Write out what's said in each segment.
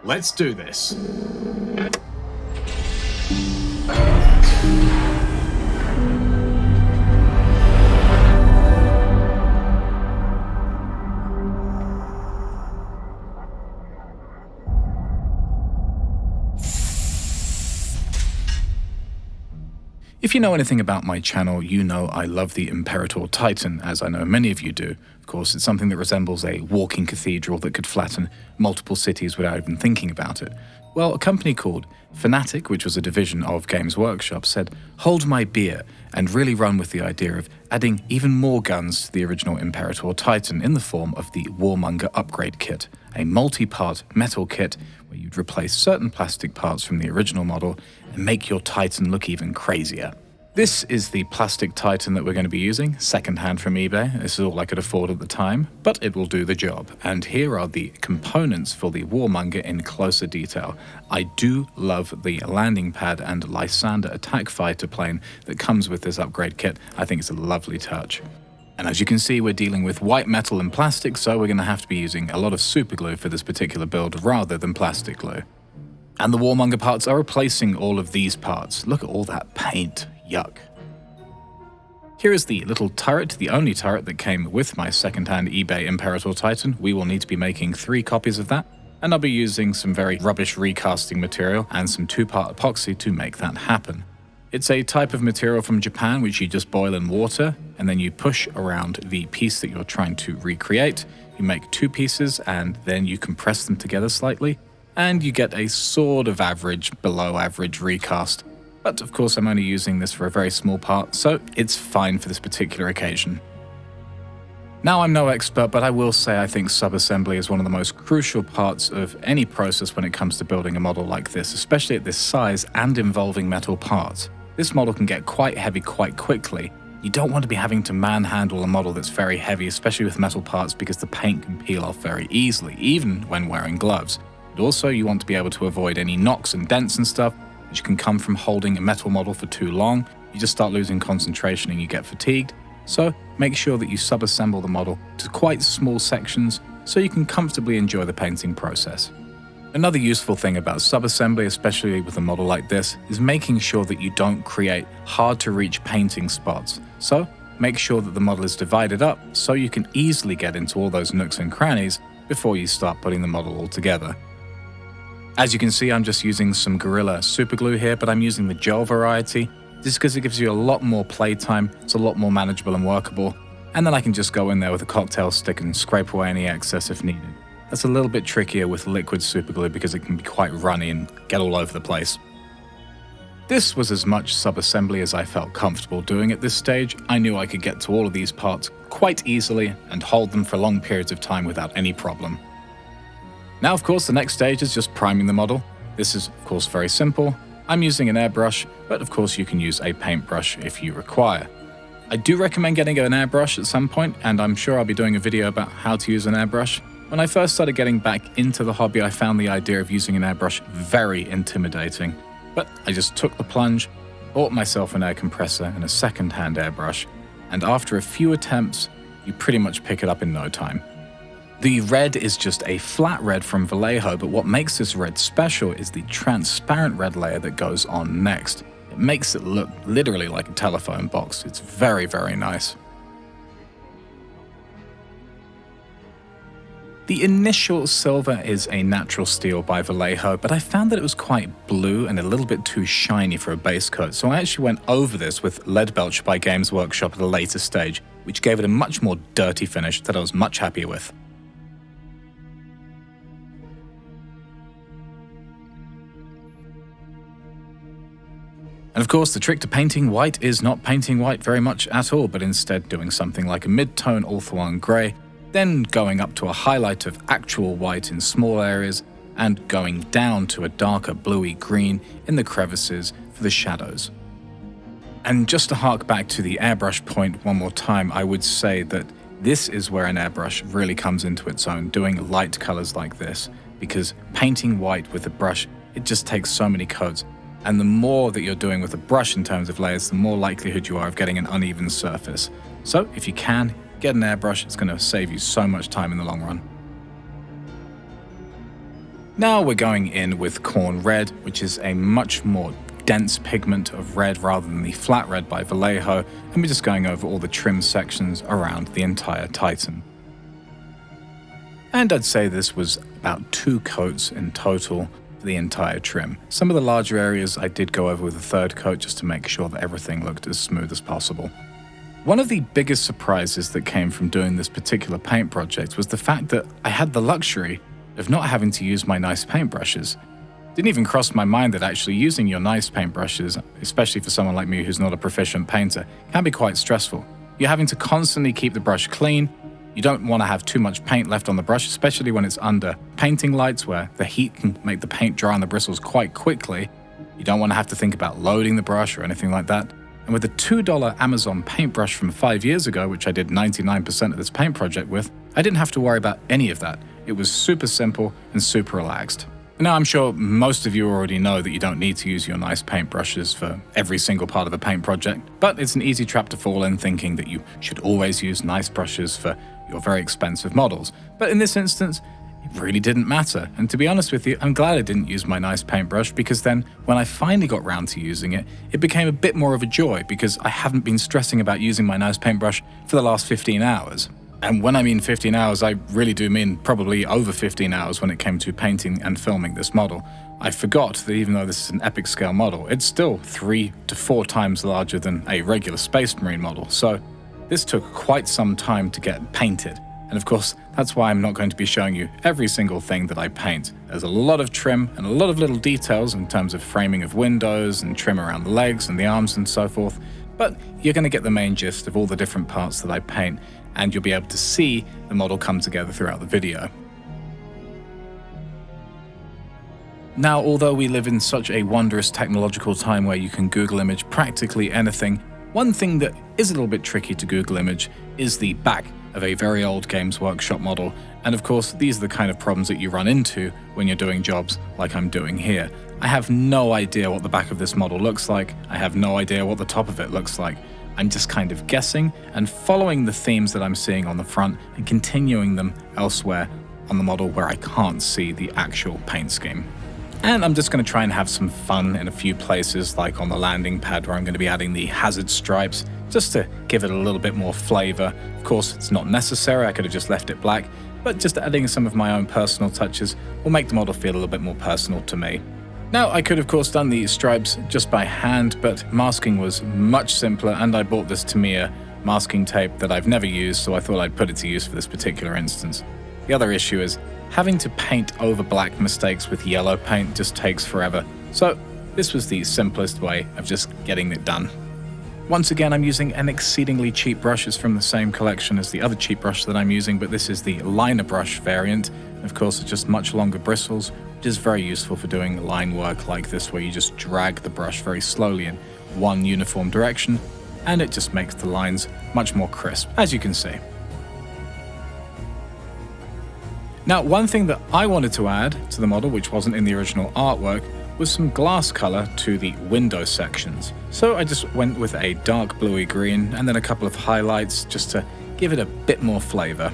Let's do this. If you know anything about my channel, you know I love the Imperator Titan, as I know many of you do. Of course, it's something that resembles a walking cathedral that could flatten multiple cities without even thinking about it. Well, a company called Fanatic, which was a division of Games Workshop, said, "Hold my beer," and really run with the idea of adding even more guns to the original Imperator Titan in the form of the Warmonger Upgrade Kit, a multi-part metal kit where you'd replace certain plastic parts from the original model and make your Titan look even crazier. This is the plastic Titan that we're going to be using, second-hand from eBay. This is all I could afford at the time, but it will do the job. And here are the components for the Warmonger in closer detail. I do love the landing pad and Lysander attack fighter plane that comes with this upgrade kit. I think it's a lovely touch. And as you can see, we're dealing with white metal and plastic, so we're going to have to be using a lot of super glue for this particular build rather than plastic glue. And the Warmonger parts are replacing all of these parts. Look at all that paint. Yuck. Here is the little turret, the only turret that came with my second-hand eBay Imperator Titan. We will need to be making 3 copies of that, and I'll be using some very rubbish recasting material and some 2-part epoxy to make that happen. It's a type of material from Japan which you just boil in water, and then you push around the piece that you're trying to recreate. You make 2 pieces, and then you compress them together slightly, and you get a sort of average, below average recast. But of course I'm only using this for a very small part, so it's fine for this particular occasion. Now, I'm no expert, but I will say I think subassembly is one of the most crucial parts of any process when it comes to building a model like this, especially at this size and involving metal parts. This model can get quite heavy quite quickly. You don't want to be having to manhandle a model that's very heavy, especially with metal parts, because the paint can peel off very easily, even when wearing gloves. But also you want to be able to avoid any knocks and dents and stuff, which can come from holding a metal model for too long. You just start losing concentration and you get fatigued. So make sure that you subassemble the model to quite small sections so you can comfortably enjoy the painting process. Another useful thing about subassembly, especially with a model like this, is making sure that you don't create hard to reach painting spots. So make sure that the model is divided up so you can easily get into all those nooks and crannies before you start putting the model all together. As you can see, I'm just using some Gorilla super glue here, but I'm using the gel variety, just because it gives you a lot more playtime, it's a lot more manageable and workable, and then I can just go in there with a cocktail stick and scrape away any excess if needed. That's a little bit trickier with liquid super glue because it can be quite runny and get all over the place. This was as much subassembly as I felt comfortable doing at this stage. I knew I could get to all of these parts quite easily and hold them for long periods of time without any problem. Now, of course, the next stage is just priming the model. This is, of course, very simple. I'm using an airbrush, but of course you can use a paintbrush if you require. I do recommend getting an airbrush at some point, and I'm sure I'll be doing a video about how to use an airbrush. When I first started getting back into the hobby, I found the idea of using an airbrush very intimidating. But I just took the plunge, bought myself an air compressor and a second-hand airbrush, and after a few attempts, you pretty much pick it up in no time. The red is just a flat red from Vallejo, but what makes this red special is the transparent red layer that goes on next. It makes it look literally like a telephone box. It's very, very nice. The initial silver is a natural steel by Vallejo, but I found that it was quite blue and a little bit too shiny for a base coat, so I actually went over this with Lead Belch by Games Workshop at a later stage, which gave it a much more dirty finish that I was much happier with. And of course, the trick to painting white is not painting white very much at all, but instead doing something like a mid-tone all-for-one grey, then going up to a highlight of actual white in small areas, and going down to a darker bluey green in the crevices for the shadows. And just to hark back to the airbrush point one more time, I would say that this is where an airbrush really comes into its own, doing light colors like this, because painting white with a brush, it just takes so many coats. And the more that you're doing with a brush in terms of layers, the more likelihood you are of getting an uneven surface. So if you can, get an airbrush, it's going to save you so much time in the long run. Now we're going in with Corn Red, which is a much more dense pigment of red rather than the flat red by Vallejo, and we're just going over all the trim sections around the entire Titan. And I'd say this was about 2 coats in total for the entire trim. Some of the larger areas I did go over with a 3rd coat just to make sure that everything looked as smooth as possible. One of the biggest surprises that came from doing this particular paint project was the fact that I had the luxury of not having to use my nice paintbrushes. Didn't even cross my mind that actually using your nice paintbrushes, especially for someone like me who's not a proficient painter, can be quite stressful. You're having to constantly keep the brush clean. You don't want to have too much paint left on the brush, especially when it's under painting lights where the heat can make the paint dry on the bristles quite quickly. You don't want to have to think about loading the brush or anything like that. And with the $2 Amazon paintbrush from 5 years ago, which I did 99% of this paint project with, I didn't have to worry about any of that. It was super simple and super relaxed. Now, I'm sure most of you already know that you don't need to use your nice paintbrushes for every single part of a paint project, but it's an easy trap to fall in thinking that you should always use nice brushes for your very expensive models. But in this instance, it really didn't matter. And to be honest with you, I'm glad I didn't use my nice paintbrush, because then when I finally got round to using it, it became a bit more of a joy because I haven't been stressing about using my nice paintbrush for the last 15 hours. And when I mean 15 hours, I really do mean probably over 15 hours when it came to painting and filming this model. I forgot that even though this is an epic scale model, it's still 3 to 4 times larger than a regular Space Marine model. So this took quite some time to get painted. And of course, that's why I'm not going to be showing you every single thing that I paint. There's a lot of trim and a lot of little details in terms of framing of windows and trim around the legs and the arms and so forth. But you're going to get the main gist of all the different parts that I paint, and you'll be able to see the model come together throughout the video. Now, although we live in such a wondrous technological time where you can Google image practically anything, one thing that is a little bit tricky to Google image is the back of a very old Games Workshop model. And of course, these are the kind of problems that you run into when you're doing jobs like I'm doing here. I have no idea what the back of this model looks like. I have no idea what the top of it looks like. I'm just kind of guessing and following the themes that I'm seeing on the front and continuing them elsewhere on the model where I can't see the actual paint scheme. And I'm just going to try and have some fun in a few places, like on the landing pad where I'm going to be adding the hazard stripes, just to give it a little bit more flavor. Of course, it's not necessary, I could have just left it black, but just adding some of my own personal touches will make the model feel a little bit more personal to me. Now, I could of course done the stripes just by hand, but masking was much simpler, and I bought this Tamiya masking tape that I've never used, so I thought I'd put it to use for this particular instance. The other issue is having to paint over black mistakes with yellow paint just takes forever, so this was the simplest way of just getting it done. Once again, I'm using an exceedingly cheap brush. It's from the same collection as the other cheap brush that I'm using, but this is the liner brush variant. Of course, it's just much longer bristles, which is very useful for doing line work like this, where you just drag the brush very slowly in one uniform direction, and it just makes the lines much more crisp, as you can see. Now, one thing that I wanted to add to the model, which wasn't in the original artwork, was some glass color to the window sections. So I just went with a dark bluey green and then a couple of highlights just to give it a bit more flavor.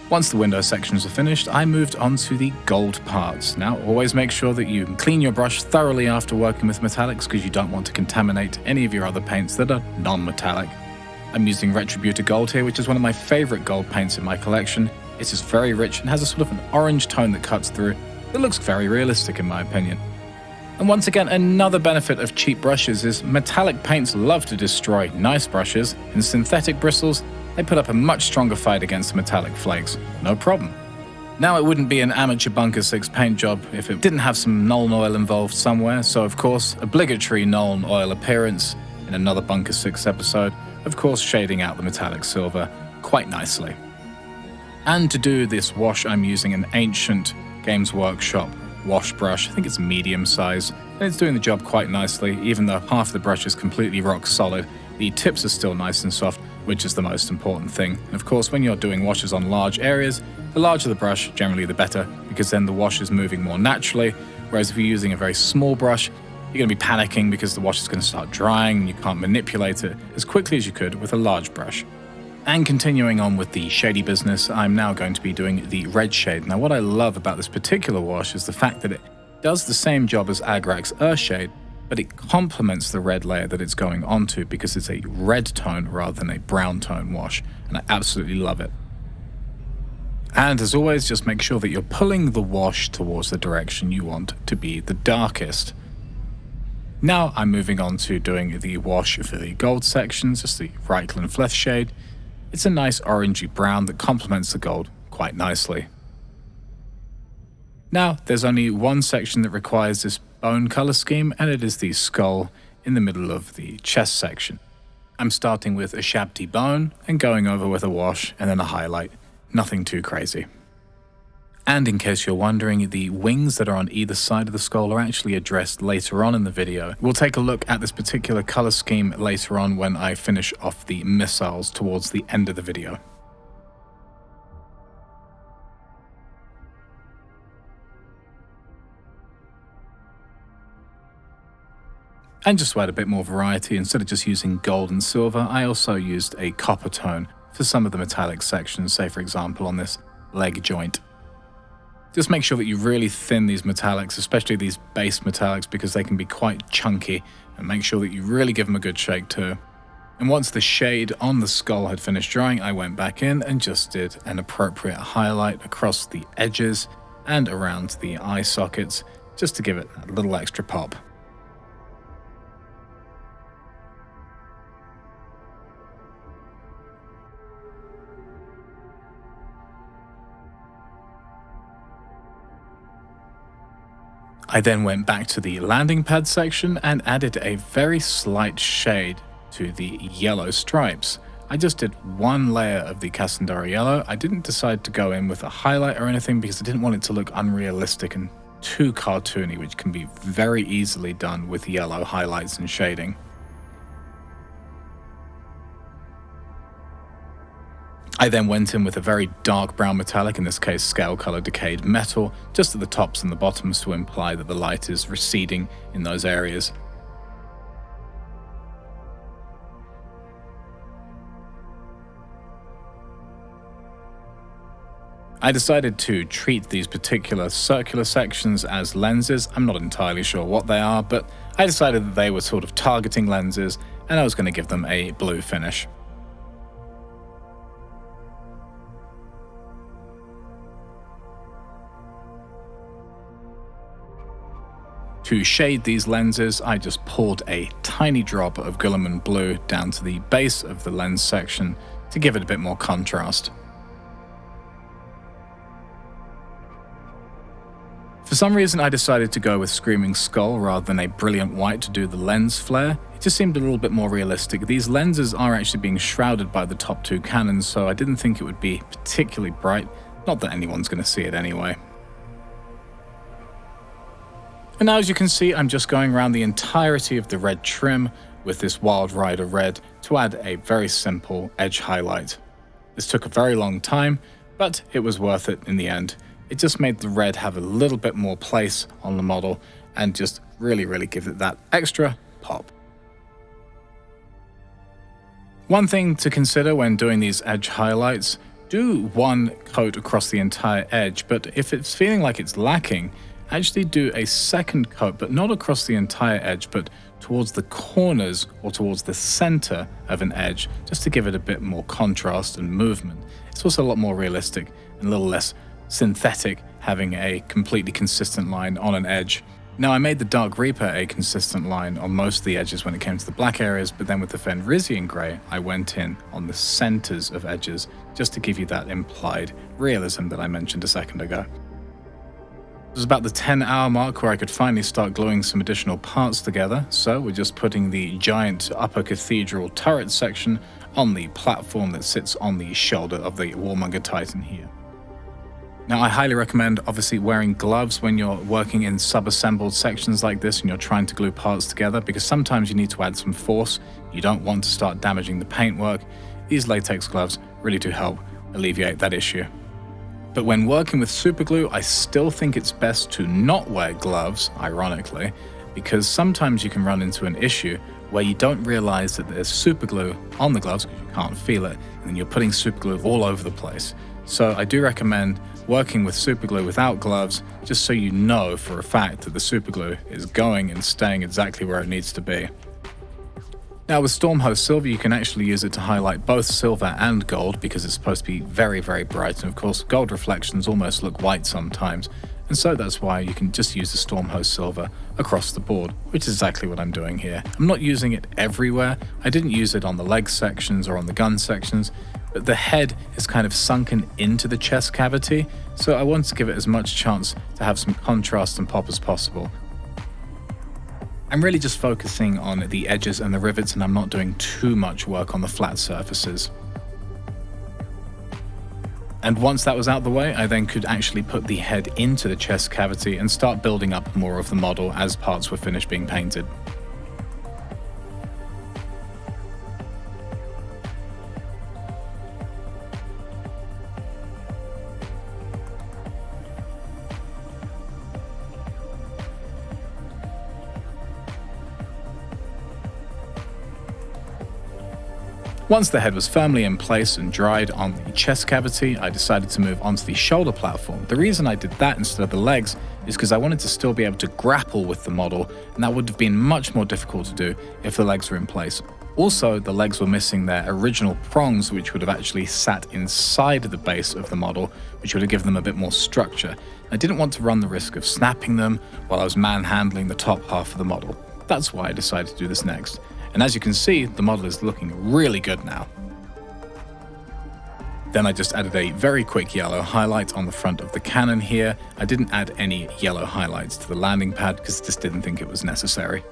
Once the window sections are finished, I moved on to the gold parts. Now, always make sure that you clean your brush thoroughly after working with metallics, because you don't want to contaminate any of your other paints that are non-metallic. I'm using Retributor Gold here, which is one of my favorite gold paints in my collection. It's just very rich and has a sort of an orange tone that cuts through. It looks very realistic in my opinion. And once again, another benefit of cheap brushes is metallic paints love to destroy nice brushes, and synthetic bristles, they put up a much stronger fight against the metallic flakes. No problem. Now, it wouldn't be an amateur Bunker 6 paint job if it didn't have some Nuln Oil involved somewhere, so of course, obligatory Nuln Oil appearance in another Bunker 6 episode, of course shading out the metallic silver quite nicely. And to do this wash, I'm using an ancient Games Workshop wash brush. I think it's medium size, and it's doing the job quite nicely, even though half the brush is completely rock solid, the tips are still nice and soft, which is the most important thing. And of course, when you're doing washes on large areas, the larger the brush, generally the better, because then the wash is moving more naturally, whereas if you're using a very small brush, you're going to be panicking because the wash is going to start drying and you can't manipulate it as quickly as you could with a large brush. And continuing on with the shady business, I'm now going to be doing the red shade. Now what I love about this particular wash is the fact that it does the same job as Agrax Earthshade, but it complements the red layer that it's going onto because it's a red tone rather than a brown tone wash, and I absolutely love it. And as always, just make sure that you're pulling the wash towards the direction you want to be the darkest. Now I'm moving on to doing the wash for the gold sections, just the Reichland Fleth shade. It's a nice orangey brown that complements the gold quite nicely. Now there's only one section that requires this bone color scheme, and it is the skull in the middle of the chest section. I'm starting with a Shabti bone and going over with a wash and then a highlight. Nothing too crazy. And in case you're wondering, the wings that are on either side of the skull are actually addressed later on in the video. We'll take a look at this particular color scheme later on when I finish off the missiles towards the end of the video. And just to add a bit more variety, instead of just using gold and silver, I also used a copper tone for some of the metallic sections, say for example on this leg joint. Just make sure that you really thin these metallics, especially these base metallics, because they can be quite chunky, and make sure that you really give them a good shake too. And once the shade on the skull had finished drying, I went back in and just did an appropriate highlight across the edges and around the eye sockets, just to give it a little extra pop. I then went back to the landing pad section and added a very slight shade to the yellow stripes. I just did one layer of the Casandara yellow. I didn't decide to go in with a highlight or anything because I didn't want it to look unrealistic and too cartoony, which can be very easily done with yellow highlights and shading. I then went in with a very dark brown metallic, in this case scale color decayed metal, just at the tops and the bottoms to imply that the light is receding in those areas. I decided to treat these particular circular sections as lenses. I'm not entirely sure what they are, but I decided that they were sort of targeting lenses and I was going to give them a blue finish. To shade these lenses, I just poured a tiny drop of Guilliman blue down to the base of the lens section to give it a bit more contrast. For some reason I decided to go with Screaming Skull rather than a brilliant white to do the lens flare. It just seemed a little bit more realistic. These lenses are actually being shrouded by the top two cannons, so I didn't think it would be particularly bright. Not that anyone's going to see it anyway. And now as you can see, I'm just going around the entirety of the red trim with this Wild Rider red to add a very simple edge highlight. This took a very long time, but it was worth it in the end. It just made the red have a little bit more place on the model and just really give it that extra pop. One thing to consider when doing these edge highlights, do one coat across the entire edge, but if it's feeling like it's lacking, actually do a second coat, but not across the entire edge, but towards the corners or towards the center of an edge, just to give it a bit more contrast and movement. It's also a lot more realistic and a little less synthetic, having a completely consistent line on an edge. Now, I made the Dark Reaper a consistent line on most of the edges when it came to the black areas, but then with the Fenrisian Grey, I went in on the centers of edges, just to give you that implied realism that I mentioned a second ago. It was about the 10-hour mark where I could finally start gluing some additional parts together, so we're just putting the giant upper cathedral turret section on the platform that sits on the shoulder of the Warmonger Titan here. Now, I highly recommend obviously wearing gloves when you're working in sub-assembled sections like this and you're trying to glue parts together, because sometimes you need to add some force. You don't want to start damaging the paintwork. These latex gloves really do help alleviate that issue. But when working with superglue, I still think it's best to not wear gloves, ironically, because sometimes you can run into an issue where you don't realize that there's superglue on the gloves because you can't feel it, and then you're putting superglue all over the place. So I do recommend working with superglue without gloves, just so you know for a fact that the superglue is going and staying exactly where it needs to be. Now with Stormhost Silver, you can actually use it to highlight both silver and gold because it's supposed to be very, very bright, and of course gold reflections almost look white sometimes, and so that's why you can just use the Stormhost Silver across the board, which is exactly what I'm doing here. I'm not using it everywhere. I didn't use it on the leg sections or on the gun sections, but the head is kind of sunken into the chest cavity, so I wanted to give it as much chance to have some contrast and pop as possible. I'm really just focusing on the edges and the rivets, and I'm not doing too much work on the flat surfaces. And once that was out the way, I then could actually put the head into the chest cavity and start building up more of the model as parts were finished being painted. Once the head was firmly in place and dried on the chest cavity, I decided to move onto the shoulder platform. The reason I did that instead of the legs is because I wanted to still be able to grapple with the model, and that would have been much more difficult to do if the legs were in place. Also, the legs were missing their original prongs, which would have actually sat inside the base of the model, which would have given them a bit more structure. I didn't want to run the risk of snapping them while I was manhandling the top half of the model. That's why I decided to do this next. And as you can see, the model is looking really good now. Then I just added a very quick yellow highlight on the front of the cannon here. I didn't add any yellow highlights to the landing pad because I just didn't think it was necessary.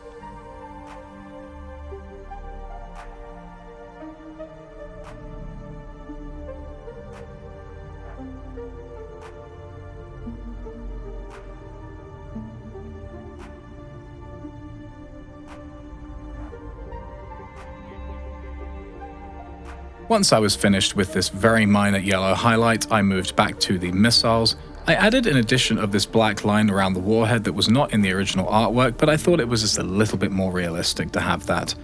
Once I was finished with this very minor yellow highlight, I moved back to the missiles. I added an addition of this black line around the warhead that was not in the original artwork, but I thought it was just a little bit more realistic to have that.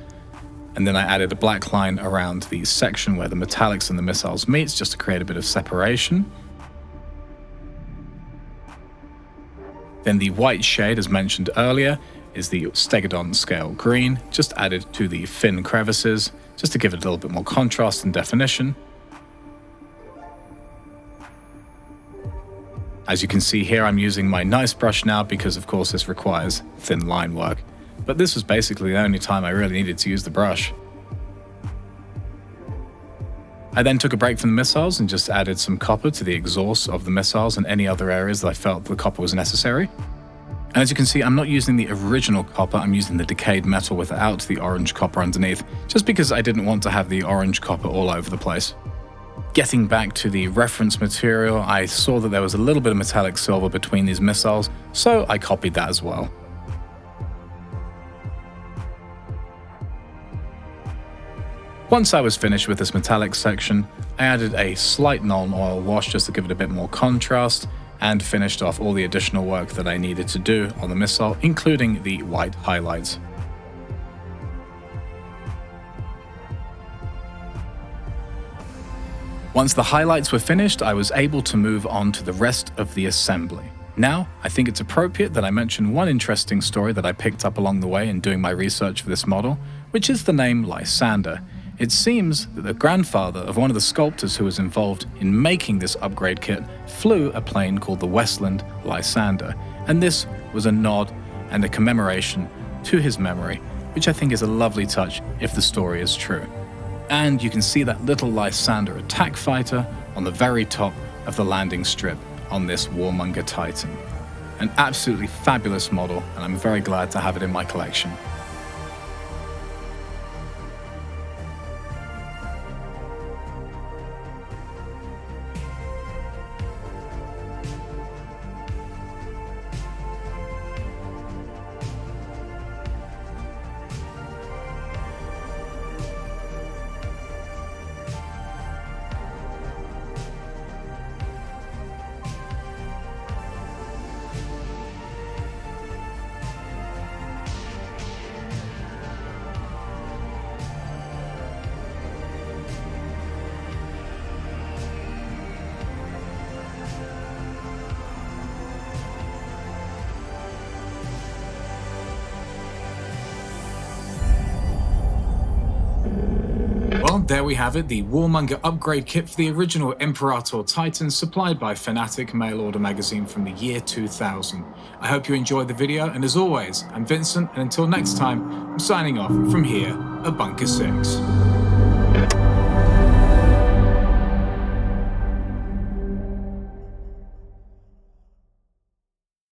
And then I added a black line around the section where the metallics and the missiles meets, just to create a bit of separation. Then the white shade, as mentioned earlier, is the Stegodon scale green, just added to the fin crevices, just to give it a little bit more contrast and definition. As you can see here, I'm using my nice brush now because of course this requires thin line work, but this was basically the only time I really needed to use the brush. I then took a break from the missiles and just added some copper to the exhausts of the missiles and any other areas that I felt the copper was necessary. And as you can see, I'm not using the original copper, I'm using the decayed metal without the orange copper underneath, just because I didn't want to have the orange copper all over the place. Getting back to the reference material, I saw that there was a little bit of metallic silver between these missiles, so I copied that as well. Once I was finished with this metallic section, I added a slight Nuln Oil wash just to give it a bit more contrast, and finished off all the additional work that I needed to do on the missile, including the white highlights. Once the highlights were finished, I was able to move on to the rest of the assembly. Now, I think it's appropriate that I mention one interesting story that I picked up along the way in doing my research for this model, which is the name Lysander. It seems that the grandfather of one of the sculptors who was involved in making this upgrade kit flew a plane called the Westland Lysander, and this was a nod and a commemoration to his memory, which I think is a lovely touch if the story is true. And you can see that little Lysander attack fighter on the very top of the landing strip on this Warmonger Titan. An absolutely fabulous model, and I'm very glad to have it in my collection. Well, there we have it, the Warmonger upgrade kit for the original Imperator Titan supplied by Fanatic mail order magazine from the year 2000. I hope you enjoyed the video, and as always, I'm Vincent, and until next time, I'm signing off from here at Bunker 6.